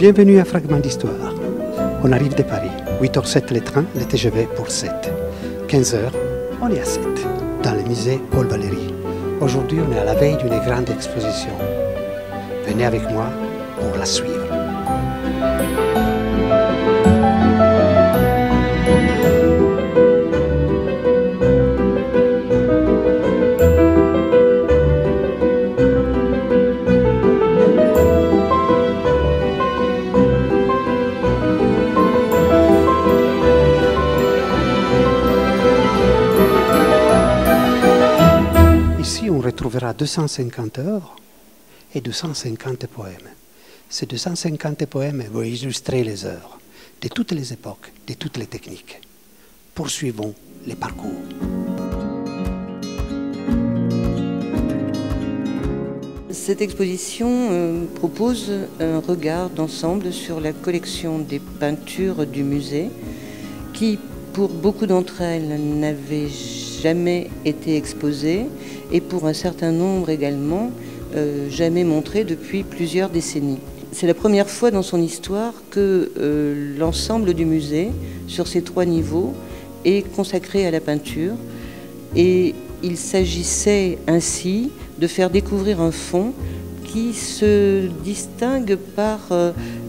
Bienvenue à Fragment d'Histoire. On arrive de Paris. 8h07 le train, le TGV pour 7. 15h, on est à 7, dans le musée Paul Valéry. Aujourd'hui, on est à la veille d'une grande exposition. Venez avec moi pour la suivre. Ici, on retrouvera 250 œuvres et 250 poèmes. Ces 250 poèmes vont illustrer les œuvres de toutes les époques, de toutes les techniques. Poursuivons les parcours. Cette exposition propose un regard d'ensemble sur la collection des peintures du musée qui, pour beaucoup d'entre elles, n'avaient jamais été exposées et pour un certain nombre également, jamais montrées depuis plusieurs décennies. C'est la première fois dans son histoire que l'ensemble du musée, sur ses 3 niveaux, est consacré à la peinture. Et il s'agissait ainsi de faire découvrir un fond qui se distingue par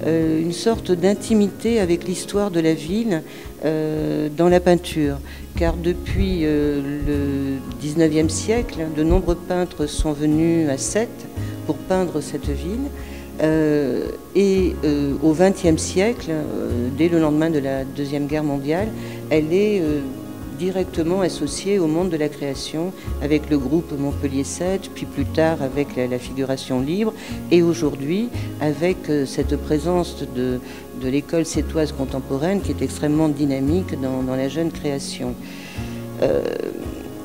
une sorte d'intimité avec l'histoire de la ville dans la peinture. Car depuis le 19e siècle, de nombreux peintres sont venus à Sète pour peindre cette ville. Et au XXe siècle, dès le lendemain de la Deuxième Guerre mondiale, elle est directement associée au monde de la création avec le groupe Montpellier 7, puis plus tard avec la figuration libre, et aujourd'hui avec cette présence de l'école sétoise contemporaine qui est extrêmement dynamique dans la jeune création.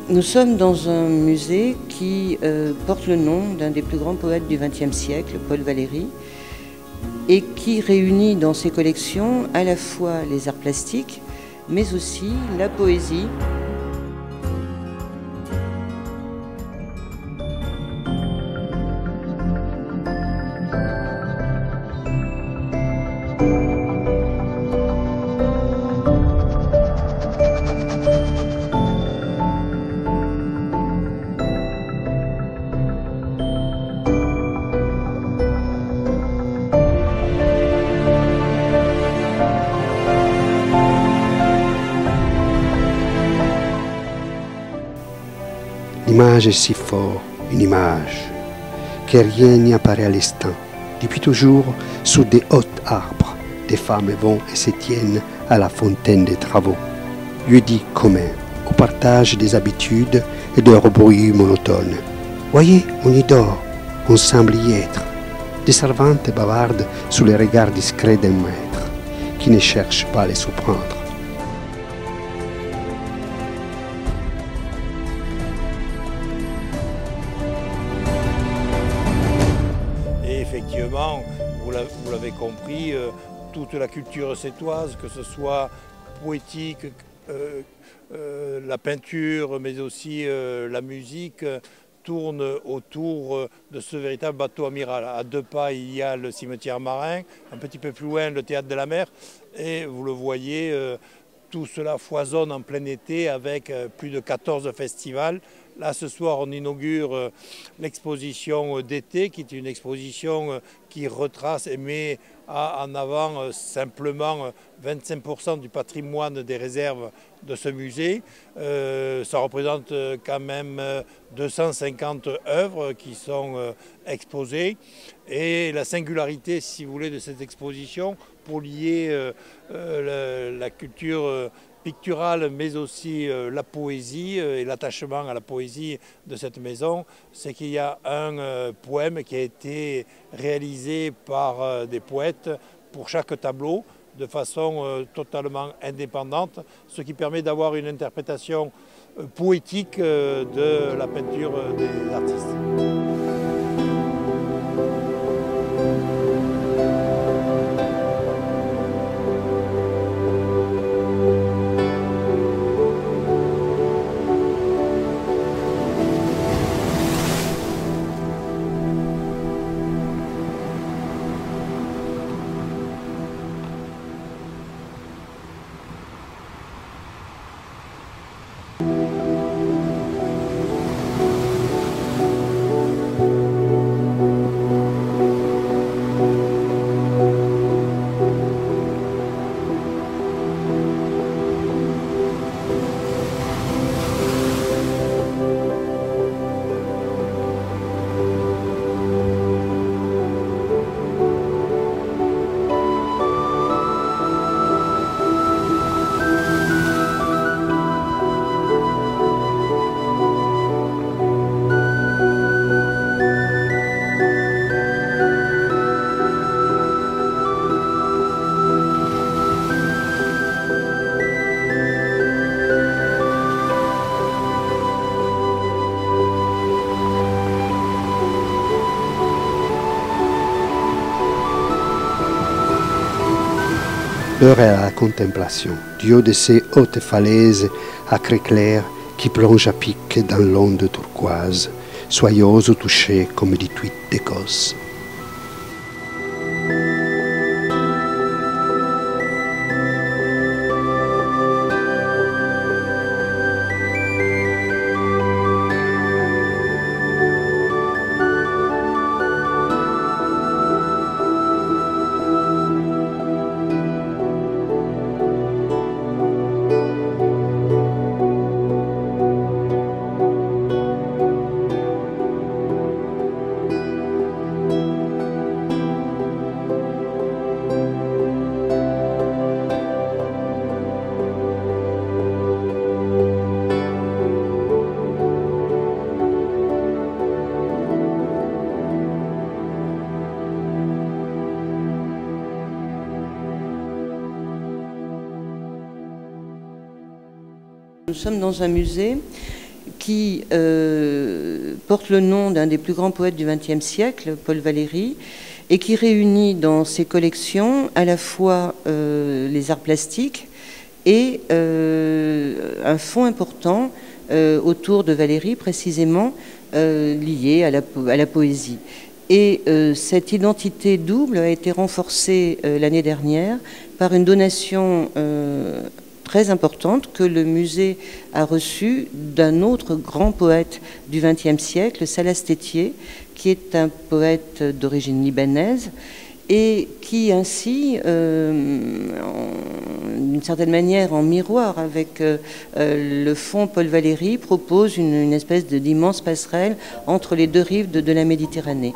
Nous sommes dans un musée qui porte le nom d'un des plus grands poètes du XXe siècle, Paul Valéry, et qui réunit dans ses collections à la fois les arts plastiques, mais aussi la poésie. L'image est si forte, une image, que rien n'y apparaît à l'instant. Depuis toujours, sous des hauts arbres, des femmes vont et se tiennent à la fontaine des travaux. Lieu dit commun, au partage des habitudes et de leurs bruits monotones. Voyez, on y dort, on semble y être. Des servantes bavardent sous les regards discrets d'un maître, qui ne cherche pas à les surprendre. Effectivement, vous l'avez compris, toute la culture sétoise, que ce soit poétique, la peinture, mais aussi la musique, tourne autour de ce véritable bateau amiral. À 2 pas, il y a le cimetière marin, un petit peu plus loin, le théâtre de la mer, et vous le voyez, tout cela foisonne en plein été avec plus de 14 festivals. Là, ce soir, on inaugure l'exposition d'été, qui est une exposition qui retrace et met en avant simplement 25% du patrimoine des réserves de ce musée. Ça représente quand même 250 œuvres qui sont exposées. Et la singularité, si vous voulez, de cette exposition, pour lier la culture picturale, mais aussi la poésie et l'attachement à la poésie de cette maison, c'est qu'il y a un poème qui a été réalisé par des poètes pour chaque tableau de façon totalement indépendante, ce qui permet d'avoir une interprétation poétique de la peinture des artistes. L'heure est à la contemplation, du haut de ces hautes falaises à craie claire qui plongent à pic dans l'onde turquoise, soyeuse au toucher comme des tuiles d'Écosse. Nous sommes dans un musée qui porte le nom d'un des plus grands poètes du XXe siècle, Paul Valéry, et qui réunit dans ses collections à la fois les arts plastiques et un fonds important autour de Valéry, précisément lié à la poésie. Et cette identité double a été renforcée l'année dernière par une donation très importante que le musée a reçue d'un autre grand poète du XXe siècle, Salas Tétier, qui est un poète d'origine libanaise et qui ainsi, d'une certaine manière en miroir avec le fonds Paul Valéry, propose une espèce d'immense passerelle entre les deux rives de la Méditerranée.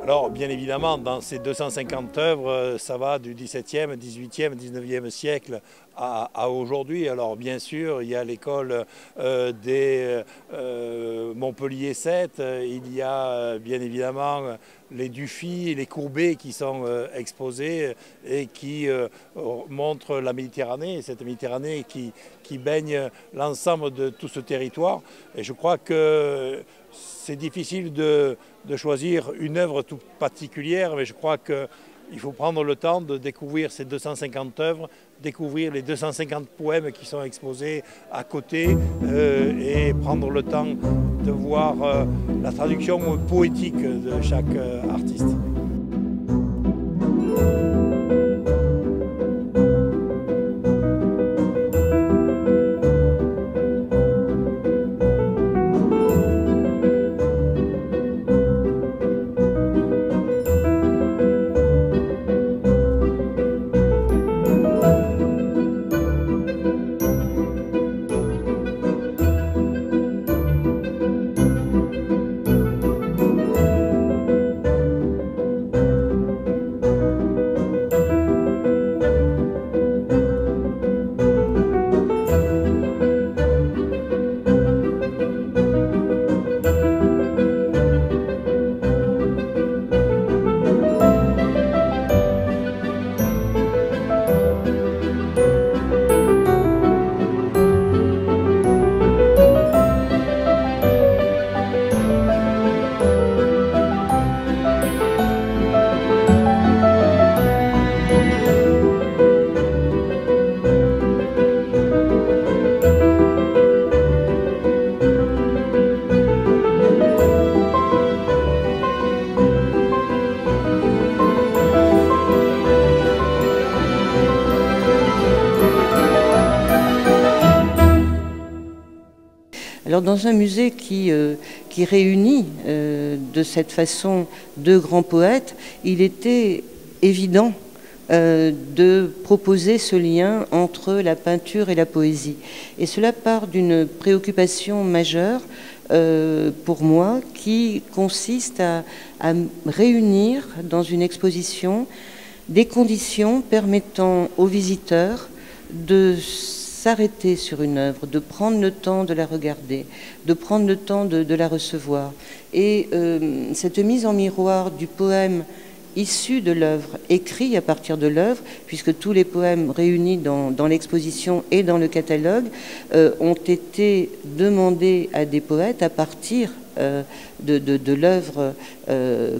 Alors, bien évidemment, dans ces 250 œuvres, ça va du XVIIe, XVIIIe, XIXe siècle à aujourd'hui. Alors, bien sûr, il y a l'école des Montpellier 7, il y a bien évidemment les Dufy, les Courbet qui sont exposés et qui montrent la Méditerranée, cette Méditerranée qui baigne l'ensemble de tout ce territoire. Et je crois que c'est difficile de choisir une œuvre toute particulière, mais je crois qu'il faut prendre le temps de découvrir ces 250 œuvres, découvrir les 250 poèmes qui sont exposés à côté et prendre le temps de voir la traduction poétique de chaque artiste. Alors dans un musée qui réunit de cette façon deux grands poètes, il était évident de proposer ce lien entre la peinture et la poésie. Et cela part d'une préoccupation majeure pour moi qui consiste à réunir dans une exposition des conditions permettant aux visiteurs de s'arrêter sur une œuvre, de prendre le temps de la regarder, de prendre le temps de la recevoir. Et cette mise en miroir du poème issu de l'œuvre, écrit à partir de l'œuvre, puisque tous les poèmes réunis dans l'exposition et dans le catalogue ont été demandés à des poètes à partir de l'œuvre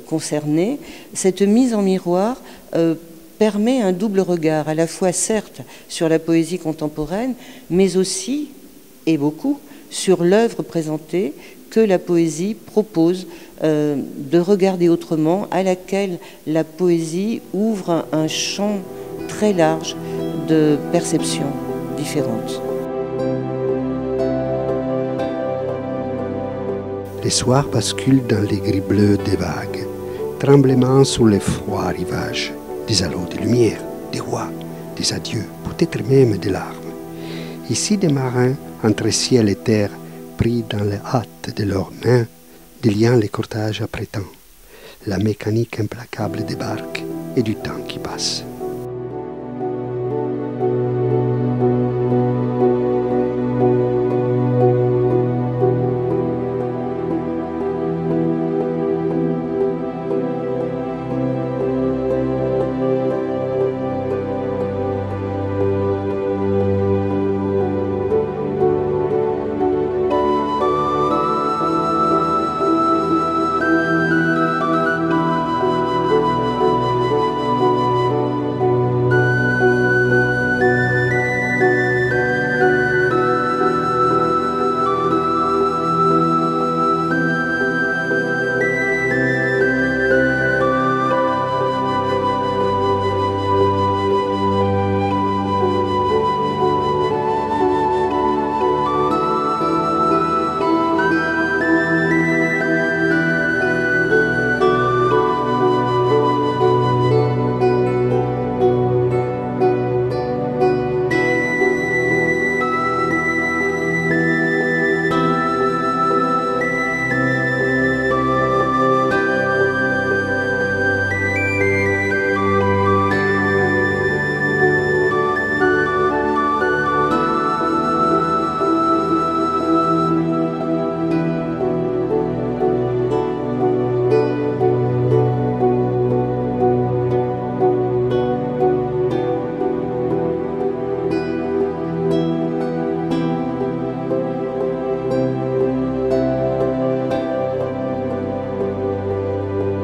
concernée. Cette mise en miroir permet un double regard, à la fois certes sur la poésie contemporaine, mais aussi, et beaucoup, sur l'œuvre présentée que la poésie propose de regarder autrement, à laquelle la poésie ouvre un champ très large de perceptions différentes. Les soirs basculent dans les gris bleus des vagues, tremblements sous les froids rivages, des halos de lumière, des rois, des adieux, peut-être même des larmes. Ici des marins, entre ciel et terre, pris dans les hâtes de leurs mains, déliant les cortages après temps, la mécanique implacable des barques et du temps qui passe.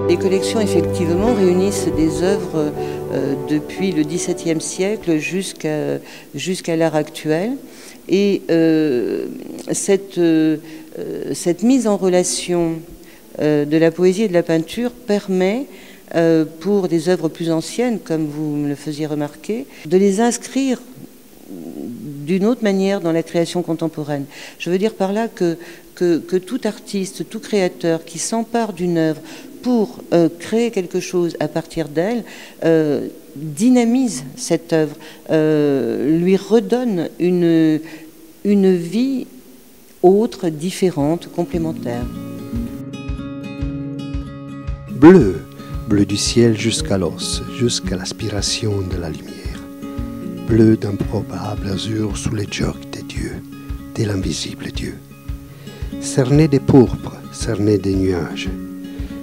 Les collections, effectivement, réunissent des œuvres depuis le XVIIe siècle jusqu'à l'heure actuelle. Et cette mise en relation de la poésie et de la peinture permet, pour des œuvres plus anciennes, comme vous me le faisiez remarquer, de les inscrire d'une autre manière dans la création contemporaine. Je veux dire par là que tout artiste, tout créateur qui s'empare d'une œuvre pour créer quelque chose à partir d'elle, dynamise cette œuvre, lui redonne une vie autre, différente, complémentaire. Bleu, bleu du ciel jusqu'à l'os, jusqu'à l'aspiration de la lumière. Bleu d'improbable azur sous les jogs des dieux, de l'invisible Dieu. Cerné de pourpre, cerné des nuages,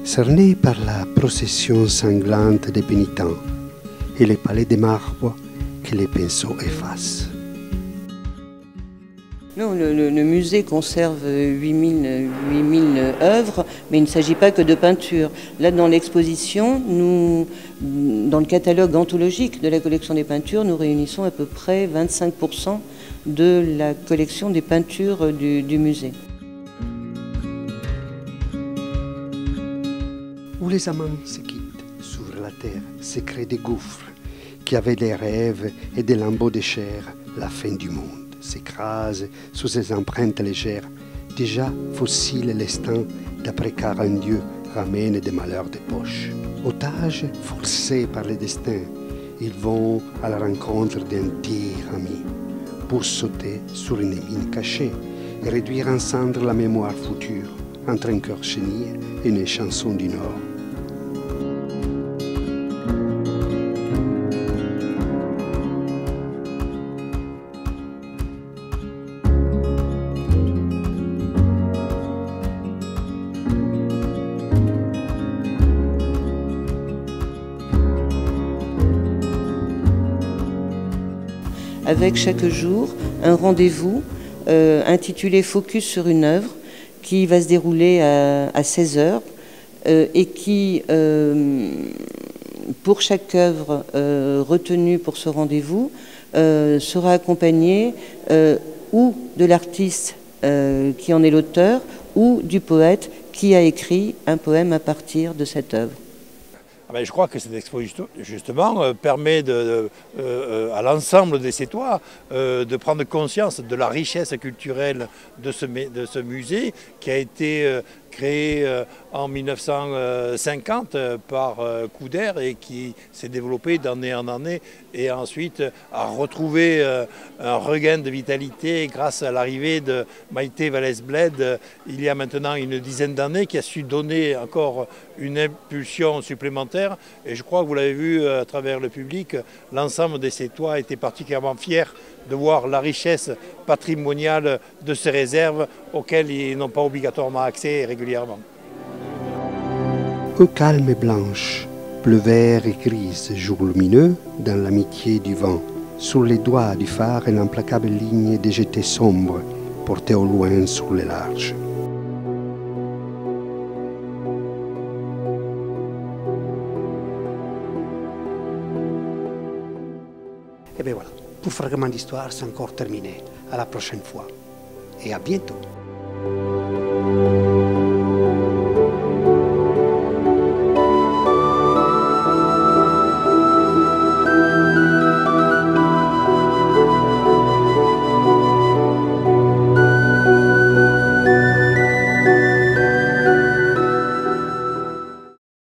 cerné par la procession sanglante des pénitents et les palais de marbre que les pinceaux effacent. Non, le musée conserve 8000 œuvres, mais il ne s'agit pas que de peinture. Là, dans l'exposition, dans le catalogue anthologique de la collection des peintures, nous réunissons à peu près 25% de la collection des peintures du musée. Où les amants se quittent, s'ouvrent la terre, se créent des gouffres, qui avaient des rêves et des lambeaux de chair, la fin du monde s'écrase sous ces empreintes légères déjà fossile l'estin d'après qu'un dieu ramène des malheurs des poches. Otages forcés par le destin, ils vont à la rencontre d'un ami pour sauter sur une mine cachée et réduire en cendres la mémoire future entre un cœur chenille et une chanson du Nord. Avec chaque jour un rendez-vous intitulé Focus sur une œuvre qui va se dérouler à 16 h et qui, pour chaque œuvre retenue pour ce rendez-vous, sera accompagné ou de l'artiste qui en est l'auteur ou du poète qui a écrit un poème à partir de cette œuvre. Je crois que cette exposition, justement, permet à l'ensemble des Sétois de prendre conscience de la richesse culturelle de ce musée qui a été créé en 1950 par Couder et qui s'est développé d'année en année et ensuite a retrouvé un regain de vitalité grâce à l'arrivée de Maïté Vallès-Bled il y a maintenant une dizaine d'années qui a su donner encore une impulsion supplémentaire et je crois que vous l'avez vu à travers le public, l'ensemble des Sétois étaient particulièrement fiers de voir la richesse patrimoniale de ces réserves auxquelles ils n'ont pas obligatoirement accès régulièrement. Eau calme et blanche, bleu vert et grise, jour lumineux dans l'amitié du vent, sur les doigts du phare et l'implacable ligne des jetés sombres, portées au loin sur les larges. Et bien voilà, pour Fragment d'Histoire, c'est encore terminé. À la prochaine fois et à bientôt.